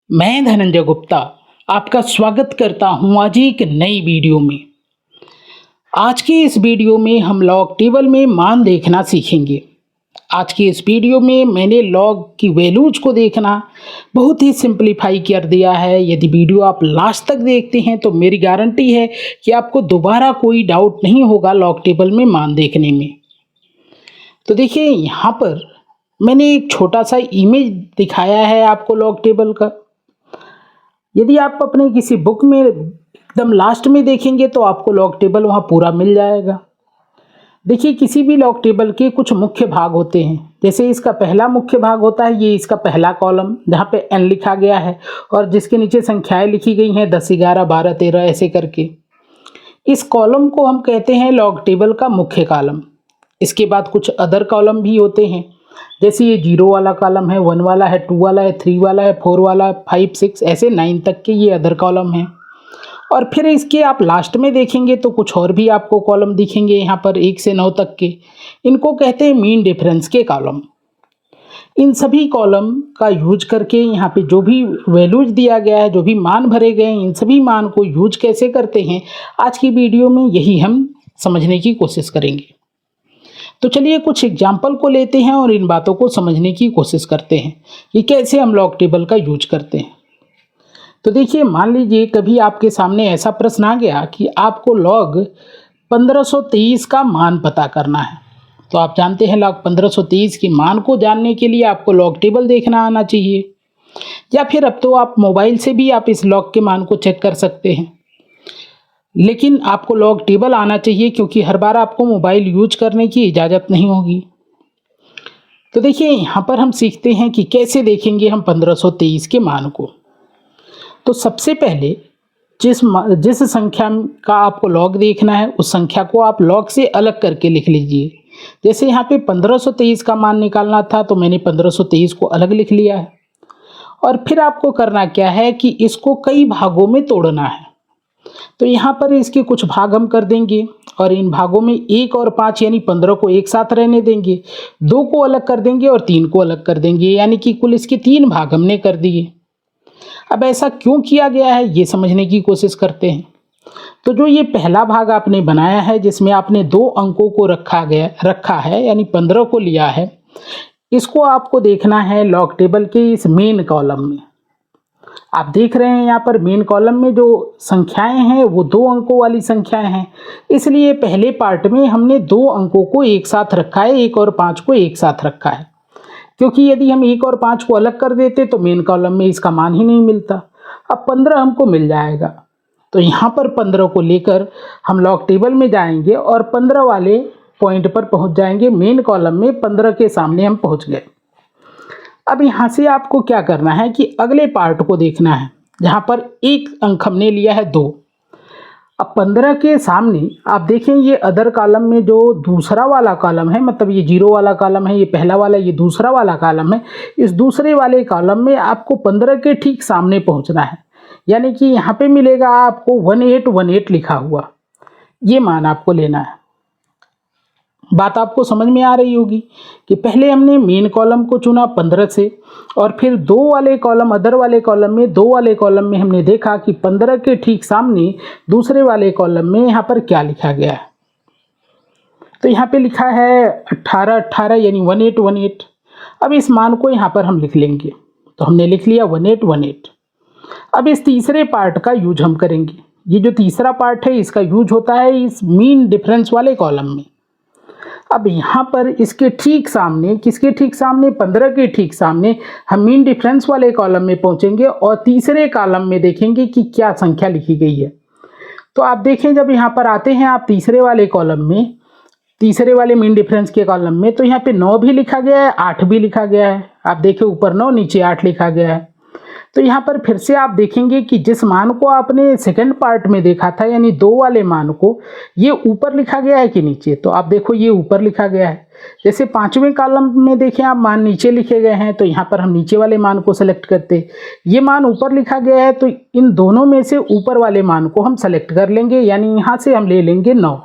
मैं धनंजय गुप्ता आपका स्वागत करता हूं आज एक नई वीडियो में। आज की इस वीडियो में हम लॉग टेबल में मान देखना सीखेंगे। आज की इस वीडियो में मैंने लॉग की वैल्यूज को देखना बहुत ही सिंपलीफाई कर दिया है। यदि वीडियो आप लास्ट तक देखते हैं तो मेरी गारंटी है कि आपको दोबारा कोई डाउट नहीं होगा लॉग टेबल में मान देखने में। तो देखिए यहाँ पर मैंने एक छोटा सा इमेज दिखाया है आपको लॉग टेबल का। यदि आप अपने किसी बुक में एकदम लास्ट में देखेंगे तो आपको लॉग टेबल वहाँ पूरा मिल जाएगा। देखिए किसी भी लॉग टेबल के कुछ मुख्य भाग होते हैं। जैसे इसका पहला मुख्य भाग होता है, ये इसका पहला कॉलम जहाँ पे n लिखा गया है और जिसके नीचे संख्याएं लिखी गई हैं 10, 11, 12, 13 ऐसे करके। इस कॉलम को हम कहते हैं लॉग टेबल का मुख्य कॉलम। इसके बाद कुछ अदर कॉलम भी होते हैं, जैसे ये 0 वाला कॉलम है, 1 वाला है, 2 वाला है, 3 वाला है, 4 वाला, 5, 6 ऐसे 9 तक के ये अदर कॉलम हैं। और फिर इसके आप लास्ट में देखेंगे तो कुछ और भी आपको कॉलम दिखेंगे यहाँ पर 1 से 9 तक के। इनको कहते हैं मीन डिफरेंस के कॉलम। इन सभी कॉलम का यूज करके यहाँ पे जो भी वैल्यूज दिया गया है, जो भी मान भरे गए हैं, इन सभी मान को यूज कैसे करते हैं आज की वीडियो में यही हम समझने की कोशिश करेंगे। तो चलिए कुछ एग्जाम्पल को लेते हैं और इन बातों को समझने की कोशिश करते हैं कि कैसे हम लॉग टेबल का यूज करते हैं। तो देखिए मान लीजिए कभी आपके सामने ऐसा प्रश्न आ गया कि आपको लॉग 1523 का मान पता करना है। तो आप जानते हैं लॉग 1523 के मान को जानने के लिए आपको लॉग टेबल देखना आना चाहिए, या फिर अब तो आप मोबाइल से भी आप इस लॉग के मान को चेक कर सकते हैं। लेकिन आपको लॉग टेबल आना चाहिए क्योंकि हर बार आपको मोबाइल यूज करने की इजाज़त नहीं होगी। तो देखिए यहाँ पर हम सीखते हैं कि कैसे देखेंगे हम 1523 के मान को। तो सबसे पहले जिस संख्या का आपको लॉग देखना है उस संख्या को आप लॉग से अलग करके लिख लीजिए। जैसे यहाँ पे 1523 का मान निकालना था तो मैंने 1523 को अलग लिख लिया है। और फिर आपको करना क्या है कि इसको कई भागों में तोड़ना है। तो यहाँ पर इसके कुछ भाग हम कर देंगे और इन भागों में 1 और 5 यानी 15 को एक साथ रहने देंगे, 2 को अलग कर देंगे और 3 को अलग कर देंगे, यानी कि कुल इसके 3 भाग हमने कर दिए। अब ऐसा क्यों किया गया है ये समझने की कोशिश करते हैं। तो जो ये पहला भाग आपने बनाया है जिसमें आपने 2 अंकों को रखा है यानी 15 को लिया है, इसको आपको देखना है लॉग टेबल के इस मेन कॉलम में। आप देख रहे हैं यहाँ पर मेन कॉलम में जो संख्याएं हैं वो 2 अंकों वाली संख्याएं हैं, इसलिए पहले पार्ट में हमने 2 अंकों को एक साथ रखा है, 1 और 5 को एक साथ रखा है। क्योंकि यदि हम 1 और 5 को अलग कर देते तो मेन कॉलम में इसका मान ही नहीं मिलता। अब 15 हमको मिल जाएगा, तो यहाँ पर 15 को लेकर हम लॉग टेबल में जाएंगे और 15 वाले पॉइंट पर पहुँच जाएंगे। मेन कॉलम में 15 के सामने हम पहुँच गए। अब यहाँ से आपको क्या करना है कि अगले पार्ट को देखना है जहाँ पर 1 अंक हमने लिया है 2। अब 15 के सामने आप देखें ये अदर कॉलम में जो दूसरा वाला कॉलम है, मतलब ये 0 वाला कॉलम है, ये पहला वाला, ये दूसरा वाला कॉलम है। इस दूसरे वाले कॉलम में आपको 15 के ठीक सामने पहुँचना है, यानी कि यहाँ पे मिलेगा आपको 1818 लिखा हुआ, ये मान आपको लेना है। बात आपको समझ में आ रही होगी कि पहले हमने मेन कॉलम को चुना 15 से और फिर 2 वाले कॉलम अदर वाले कॉलम में 2 वाले कॉलम में हमने देखा कि 15 के ठीक सामने दूसरे वाले कॉलम में यहाँ पर क्या लिखा गया है। तो यहाँ पे लिखा है 1818 यानी 1818। अब इस मान को यहाँ पर हम लिख लेंगे, तो हमने लिख लिया 1818। अब इस तीसरे पार्ट का यूज हम करेंगे। ये जो तीसरा पार्ट है इसका यूज होता है इस मीन डिफरेंस वाले कॉलम में। अब यहाँ पर इसके ठीक सामने, किसके ठीक सामने, 15 के ठीक सामने हम मीन डिफरेंस वाले कॉलम में पहुँचेंगे और तीसरे कॉलम में देखेंगे कि क्या संख्या लिखी गई है। तो आप देखें जब यहाँ पर आते हैं आप तीसरे वाले कॉलम में, तीसरे वाले मीन डिफरेंस के कॉलम में, तो यहाँ पे 9 भी लिखा गया है, 8 भी लिखा गया है। आप देखें ऊपर 9 नीचे 8 लिखा गया है। तो यहाँ पर फिर से आप देखेंगे कि जिस मान को आपने सेकंड पार्ट में देखा था यानी 2 वाले मान को, ये ऊपर लिखा गया है कि नीचे, तो आप देखो ये ऊपर लिखा गया है। जैसे 5वें कॉलम में देखें आप मान नीचे लिखे गए हैं, तो यहाँ पर हम नीचे वाले मान को सेलेक्ट करते। ये मान ऊपर लिखा गया है तो इन दोनों में से ऊपर वाले मान को हम सेलेक्ट कर लेंगे, यानी यहाँ से हम ले लेंगे 9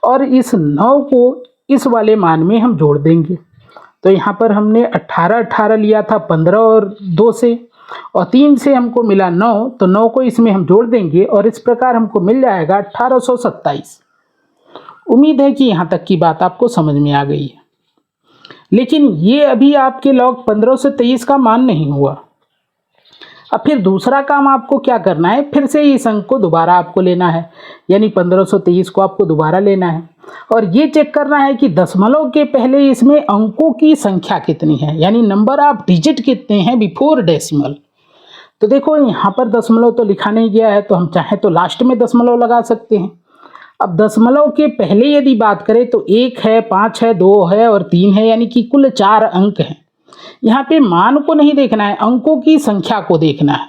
और इस 9 को इस वाले मान में हम जोड़ देंगे। तो यहाँ पर हमने 18 18 लिया था 15 और 2 से, और 3 से हमको मिला 9, तो 9 को इसमें हम जोड़ देंगे और इस प्रकार हमको मिल जाएगा 1827। उम्मीद है कि यहाँ तक की बात आपको समझ में आ गई है। लेकिन ये अभी आपके लॉग 1523 का मान नहीं हुआ। अब फिर दूसरा काम आपको क्या करना है, फिर से इस अंक को दोबारा आपको लेना है, यानी 1523 को आपको दोबारा लेना है और ये चेक करना है कि दशमलव के पहले इसमें अंकों की संख्या कितनी है, यानी नंबर ऑफ डिजिट कितने हैं बिफोर डेसिमल। तो देखो यहाँ पर दशमलव तो लिखा नहीं गया है, तो हम चाहें तो लास्ट में दशमलव लगा सकते हैं। अब दशमलव के पहले यदि बात करें तो 1 है, 5 है, 2 है और 3 है, यानी कि कुल 4 अंक हैं। यहाँ पे मान को नहीं देखना है, अंकों की संख्या को देखना है।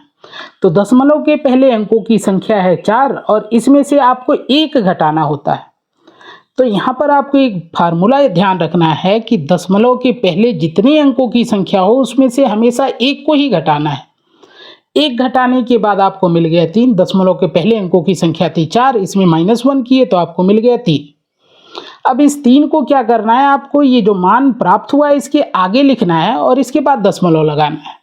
तो दशमलव के पहले अंकों की संख्या है 4 और इसमें से आपको 1 घटाना होता है। तो यहाँ पर आपको एक फार्मूला ध्यान रखना है कि दशमलव के पहले जितने अंकों की संख्या हो उसमें से हमेशा 1 को ही घटाना है। 1 घटाने के बाद आपको मिल गया 3। दशमलव के पहले अंकों की संख्या थी 4, इसमें -1 किए तो आपको मिल गया 3। अब इस 3 को क्या करना है, आपको ये जो मान प्राप्त हुआ है इसके आगे लिखना है और इसके बाद दशमलव लगाना है।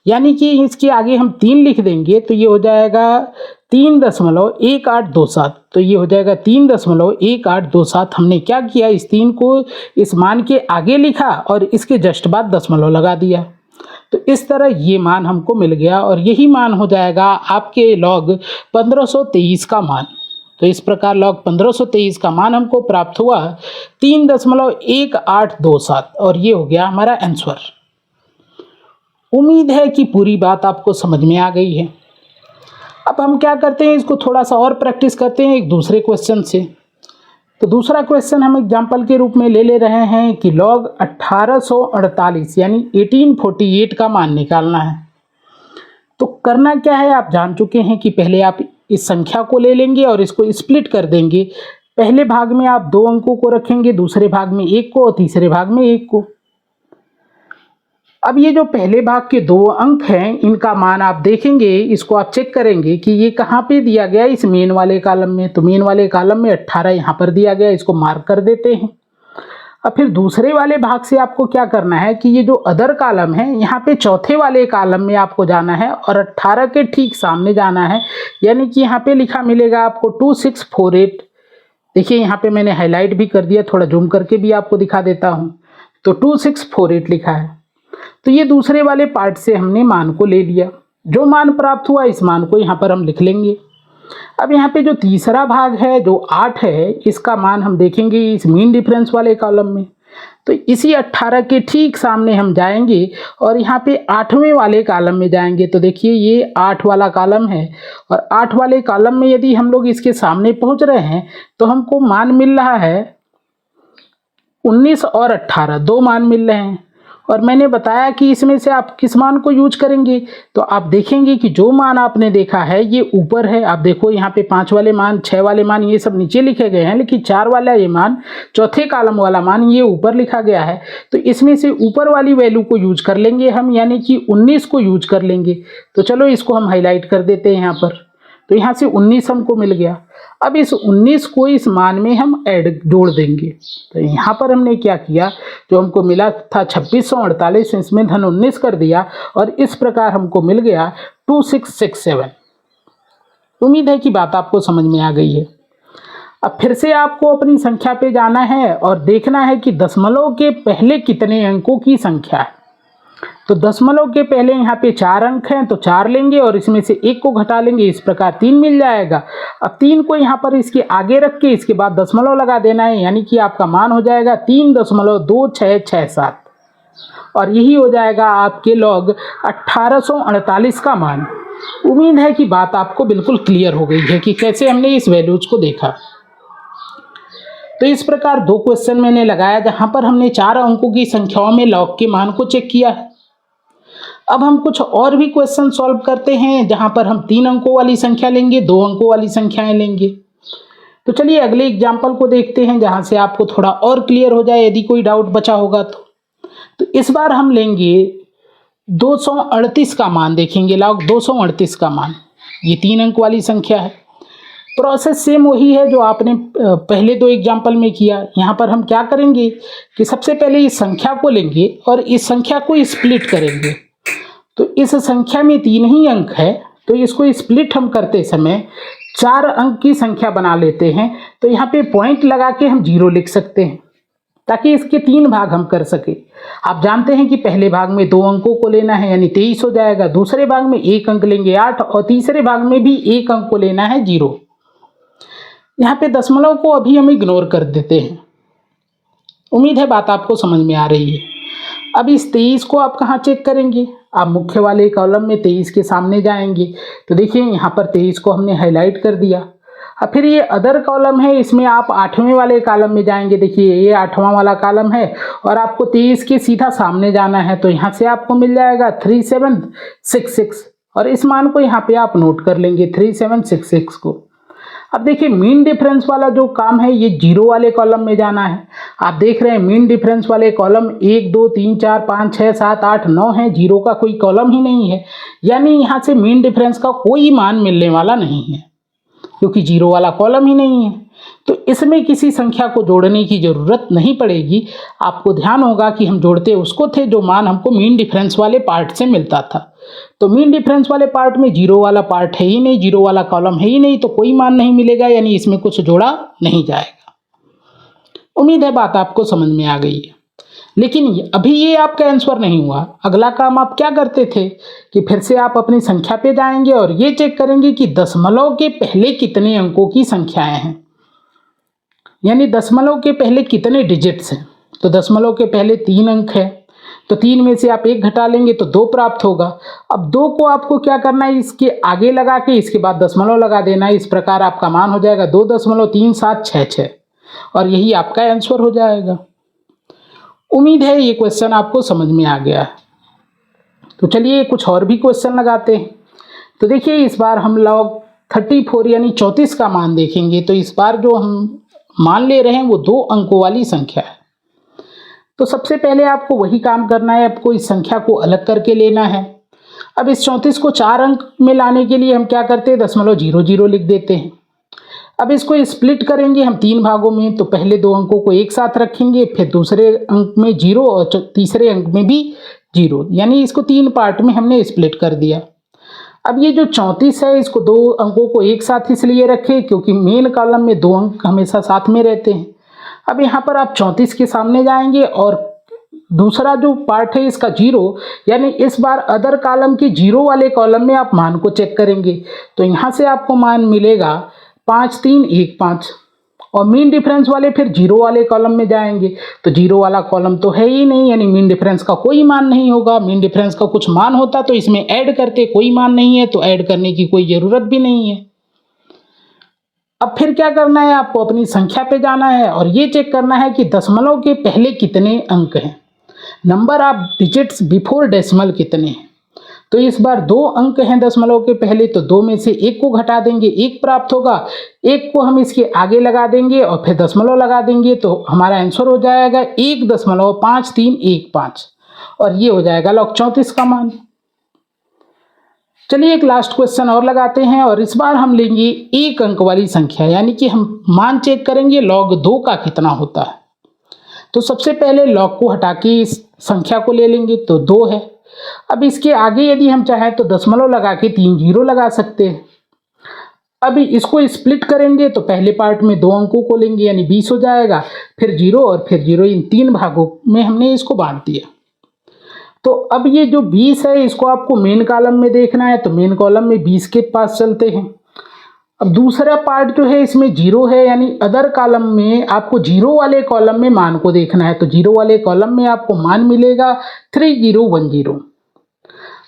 यानी कि इसके आगे हम 3 लिख देंगे तो ये हो जाएगा 3.1827। तो ये हो जाएगा 3.1827। हमने क्या किया, इस 3 को इस मान के आगे लिखा और इसके जस्ट बाद दशमलव लगा दिया। तो इस तरह ये मान हमको मिल गया और यही मान हो जाएगा आपके लॉग 1523 का मान। तो इस प्रकार लॉग 1523 का मान हमको प्राप्त हुआ 3.1827 और ये हो गया हमारा आंसर। उम्मीद है कि पूरी बात आपको समझ में आ गई है। अब हम क्या करते हैं, इसको थोड़ा सा और प्रैक्टिस करते हैं एक दूसरे क्वेश्चन से। तो दूसरा क्वेश्चन हम एग्जाम्पल के रूप में ले रहे हैं कि लॉग 1848 यानी 1848 का मान निकालना है। तो करना क्या है, आप जान चुके हैं कि पहले आप इस संख्या को ले लेंगे और इसको स्प्लिट कर देंगे। पहले भाग में आप 2 अंकों को रखेंगे, दूसरे भाग में 1 को और तीसरे भाग में 1 को। अब ये जो पहले भाग के 2 अंक हैं इनका मान आप देखेंगे, इसको आप चेक करेंगे कि ये कहाँ पे दिया गया, इस मेन वाले कॉलम में। तो मेन वाले कॉलम में 18 यहाँ पर दिया गया, इसको मार्क कर देते हैं। अब फिर दूसरे वाले भाग से आपको क्या करना है कि ये जो अदर कॉलम है यहाँ पे चौथे वाले कॉलम में आपको जाना है और 18 के ठीक सामने जाना है, यानी कि यहाँ पे लिखा मिलेगा आपको 2648। देखिए यहाँ पे मैंने हाईलाइट भी कर दिया, थोड़ा जूम करके भी आपको दिखा देता हूँ। तो 2648 लिखा है। तो ये दूसरे वाले पार्ट से हमने मान को ले लिया, जो मान प्राप्त हुआ इस मान को यहाँ पर हम लिख लेंगे। अब यहाँ पे जो तीसरा भाग है जो 8 है, इसका मान हम देखेंगे इस मीन डिफरेंस वाले कॉलम में। तो इसी 18 के ठीक सामने हम जाएंगे और यहाँ पे 8वें वाले कॉलम में जाएंगे। तो देखिए ये 8 वाला कॉलम है और 8 वाले कॉलम में यदि हम लोग इसके सामने पहुँच रहे हैं तो हमको मान मिल रहा है 19 और 18, 2 मान मिल रहे हैं। और मैंने बताया कि इसमें से आप किस मान को यूज करेंगे, तो आप देखेंगे कि जो मान आपने देखा है ये ऊपर है। आप देखो यहाँ पे 5 वाले मान, 6 वाले मान ये सब नीचे लिखे गए हैं, लेकिन 4 वाला ये मान, चौथे कॉलम वाला मान ये ऊपर लिखा गया है। तो इसमें से ऊपर वाली वैल्यू को यूज कर लेंगे हम, यानी कि 19 को यूज कर लेंगे। तो चलो इसको हम हाईलाइट कर देते हैं यहाँ पर। तो यहाँ से 19 हमको मिल गया। अब इस 19 को इस मान में हम जोड़ देंगे। तो यहाँ पर हमने क्या किया, जो हमको मिला था 2648, इसमें धन 19 कर दिया और इस प्रकार हमको मिल गया 2667। उम्मीद है कि बात आपको समझ में आ गई है। अब फिर से आपको अपनी संख्या पे जाना है और देखना है कि दशमलव के पहले कितने अंकों की संख्या है। तो दशमलव के पहले यहाँ पे 4 अंक हैं, तो 4 लेंगे और इसमें से 1 को घटा लेंगे, इस प्रकार 3 मिल जाएगा। अब 3 को यहाँ पर इसके आगे रख के इसके बाद दशमलव लगा देना है, यानी कि आपका मान हो जाएगा 3.2667 और यही हो जाएगा आपके लॉग 1848 का मान। उम्मीद है कि बात आपको बिल्कुल क्लियर हो गई है कि कैसे हमने इस वैल्यूज को देखा। तो इस प्रकार 2 क्वेश्चन मैंने लगाया जहाँ पर हमने 4 अंकों की संख्याओं में लॉग के मान को चेक किया है। अब हम कुछ और भी क्वेश्चन सॉल्व करते हैं जहां पर हम 3 अंकों वाली संख्या लेंगे, 2 अंकों वाली संख्याएं लेंगे। तो चलिए अगले एग्जाम्पल को देखते हैं जहां से आपको थोड़ा और क्लियर हो जाए यदि कोई डाउट बचा होगा तो इस बार हम लेंगे 238 का मान, देखेंगे लॉग 238 का मान। ये 3 अंक वाली संख्या है। प्रोसेस सेम वही है जो आपने पहले 2 एग्जाम्पल में किया। यहाँ पर हम क्या करेंगे कि सबसे पहले इस संख्या को लेंगे और इस संख्या को स्प्लिट करेंगे। तो इस संख्या में 3 ही अंक है, तो इसको स्प्लिट हम करते समय 4 अंक की संख्या बना लेते हैं। तो यहाँ पे पॉइंट लगा के हम 0 लिख सकते हैं ताकि इसके 3 भाग हम कर सके। आप जानते हैं कि पहले भाग में 2 अंकों को लेना है यानी 23 हो जाएगा, दूसरे भाग में 1 अंक लेंगे 8 और तीसरे भाग में भी 1 अंक को लेना है 0। यहाँ पे दशमलव को अभी हम इग्नोर कर देते हैं। उम्मीद है बात आपको समझ में आ रही है। अब इस 23 को आप कहाँ चेक करेंगे? आप मुख्य वाले कॉलम में 23 के सामने जाएंगे तो देखिए यहाँ पर 23 को हमने हाईलाइट कर दिया। अब फिर ये अदर कॉलम है, इसमें आप 8वें वाले कॉलम में जाएंगे। देखिए ये 8वां वाला कॉलम है और आपको 23 के सीधा सामने जाना है, तो यहाँ से आपको मिल जाएगा 3766 और इस मान को यहाँ पे आप नोट कर लेंगे 3766 को। अब देखिए मीन डिफरेंस वाला जो काम है ये 0 वाले कॉलम में जाना है। आप देख रहे हैं मीन डिफरेंस वाले कॉलम 1 2 3 4 5 6 7 8 9 है, 0 का कोई कॉलम ही नहीं है, यानी यहाँ से मीन डिफरेंस का कोई मान मिलने वाला नहीं है क्योंकि 0 वाला कॉलम ही नहीं है। तो इसमें किसी संख्या को जोड़ने की ज़रूरत नहीं पड़ेगी। आपको ध्यान होगा कि हम जोड़ते उसको थे जो मान हमको मीन डिफरेंस वाले पार्ट से मिलता था। तो मीन डिफरेंस वाले पार्ट में 0 वाला पार्ट है ही नहीं, 0 वाला कॉलम है ही नहीं, तो कोई मान नहीं मिलेगा, यानी इसमें कुछ जोड़ा नहीं जाएगा। उम्मीद है बात आपको समझ में आ गई है। लेकिन अभी ये आपका आंसर नहीं हुआ। अगला काम आप क्या करते थे कि फिर से आप अपनी संख्या पे जाएंगे और ये चेक करेंगे कि दशमलव के पहले कितने अंकों की संख्याएं हैं, यानी दशमलव के पहले कितने डिजिट्स हैं। तो दशमलव के पहले 3 अंक है, तो 3 में से आप 1 घटा लेंगे तो 2 प्राप्त होगा। अब 2 को आपको क्या करना है, इसके आगे लगा के इसके बाद दशमलव लगा देना है। इस प्रकार आपका मान हो जाएगा 2.3766 और यही आपका आंसर हो जाएगा। उम्मीद है ये क्वेश्चन आपको समझ में आ गया है। तो चलिए कुछ और भी क्वेश्चन लगाते हैं। तो देखिए इस बार हम लॉग 34 यानी 34 का मान देखेंगे। तो इस बार जो हम मान ले रहे हैं वो 2 अंकों वाली संख्या है। तो सबसे पहले आपको वही काम करना है, आपको इस संख्या को अलग करके लेना है। अब इस 34 को 4 अंक में लाने के लिए हम क्या करते हैं, 0.00 लिख देते हैं। अब इसको स्प्लिट करेंगे हम 3 भागों में। तो पहले 2 अंकों को एक साथ रखेंगे, फिर दूसरे अंक में 0 और तीसरे अंक में भी 0, यानी इसको 3 पार्ट में हमने स्प्लिट कर दिया। अब ये जो 34 है इसको 2 अंकों को एक साथ इसलिए रखे क्योंकि मेन कॉलम में 2 अंक हमेशा साथ में रहते हैं। अब यहाँ पर आप 34 के सामने जाएंगे और दूसरा जो पार्ट है इसका 0, यानी इस बार अदर कॉलम के 0 वाले कॉलम में आप मान को चेक करेंगे। तो यहाँ से आपको मान मिलेगा 5315 और मीन डिफरेंस वाले फिर 0 वाले कॉलम में जाएंगे। तो 0 वाला कॉलम तो है ही नहीं, यानी मीन डिफरेंस का कोई मान नहीं होगा। मीन डिफरेंस का कुछ मान होता तो इसमें ऐड करते, कोई मान नहीं है तो ऐड करने की कोई ज़रूरत भी नहीं है। अब फिर क्या करना है, आपको अपनी संख्या पे जाना है और ये चेक करना है कि दशमलव के पहले कितने अंक हैं, number of digits before decimal कितने हैं। तो इस बार 2 अंक हैं दशमलव के पहले, तो 2 में से 1 को घटा देंगे, 1 प्राप्त होगा। 1 को हम इसके आगे लगा देंगे और फिर दशमलव लगा देंगे, तो हमारा आंसर हो जाएगा 1.5315 और ये हो जाएगा लॉग 34 का मान। चलिए एक लास्ट क्वेश्चन और लगाते हैं और इस बार हम लेंगे 1 अंक वाली संख्या, यानी कि हम मान चेक करेंगे log 2 का कितना होता है। तो सबसे पहले log को हटा के इस संख्या को ले लेंगे, तो 2 है। अब इसके आगे यदि हम चाहें तो दशमलव लगा के 3 0 लगा सकते हैं। अब इसको स्प्लिट करेंगे तो पहले पार्ट में 2 अंकों को लेंगे, यानी 20 हो जाएगा, फिर 0 और फिर 0, इन 3 भागों में हमने इसको बांट दिया। तो अब ये जो 20 है इसको आपको मेन कॉलम में देखना है, तो मेन कॉलम में 20 के पास चलते हैं। अब दूसरा पार्ट जो है इसमें 0 है, यानी अदर कॉलम में आपको 0 वाले कॉलम में मान को देखना है। तो 0 वाले कॉलम में आपको मान मिलेगा 3010।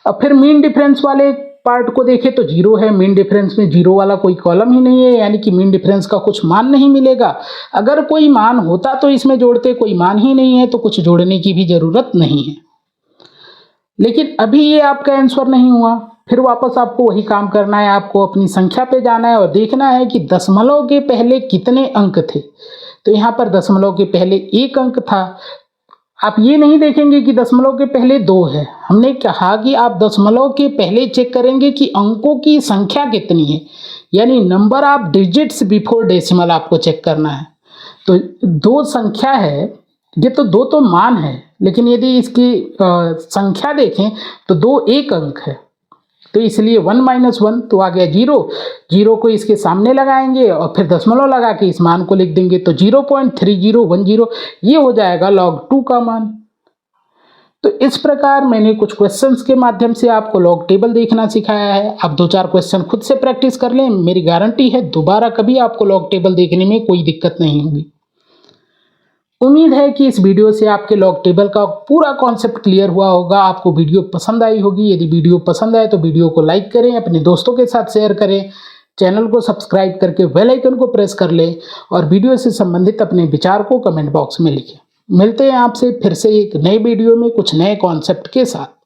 अब फिर मीन डिफरेंस वाले पार्ट को देखें तो 0 है, मीन डिफरेंस में 0 वाला कोई कॉलम ही नहीं है, यानी कि मीन डिफरेंस का कुछ मान नहीं मिलेगा। अगर कोई मान होता तो इसमें जोड़ते, कोई मान ही नहीं है तो कुछ जोड़ने की भी ज़रूरत नहीं है। लेकिन अभी ये आपका आंसर नहीं हुआ, फिर वापस आपको वही काम करना है, आपको अपनी संख्या पे जाना है और देखना है कि दशमलव के पहले कितने अंक थे। तो यहाँ पर दशमलव के पहले 1 अंक था। आप ये नहीं देखेंगे कि दशमलव के पहले 2 है, हमने कहा कि आप दशमलव के पहले चेक करेंगे कि अंकों की संख्या कितनी है, यानी number of digits before decimal आपको चेक करना है। तो 2 संख्या है, ये तो दो तो मान है, लेकिन यदि इसकी संख्या देखें तो 2 एक अंक है, तो इसलिए 1 - 1 तो आ गया 0। 0 को इसके सामने लगाएंगे और फिर दशमलव लगा के इस मान को लिख देंगे, तो 0.3010 ये हो जाएगा log 2 का मान। तो इस प्रकार मैंने कुछ क्वेश्चंस के माध्यम से आपको लॉग टेबल देखना सिखाया है। आप 2-4 क्वेश्चन खुद से प्रैक्टिस कर लें, मेरी गारंटी है दोबारा कभी आपको लॉग टेबल देखने में कोई दिक्कत नहीं होगी। उम्मीद है कि इस वीडियो से आपके लॉग टेबल का पूरा कॉन्सेप्ट क्लियर हुआ होगा, आपको वीडियो पसंद आई होगी। यदि वीडियो पसंद आए तो वीडियो को लाइक करें, अपने दोस्तों के साथ शेयर करें, चैनल को सब्सक्राइब करके बेल आइकन को प्रेस कर लें और वीडियो से संबंधित अपने विचार को कमेंट बॉक्स में लिखें। मिलते हैं आपसे फिर से एक नए वीडियो में कुछ नए कॉन्सेप्ट के साथ।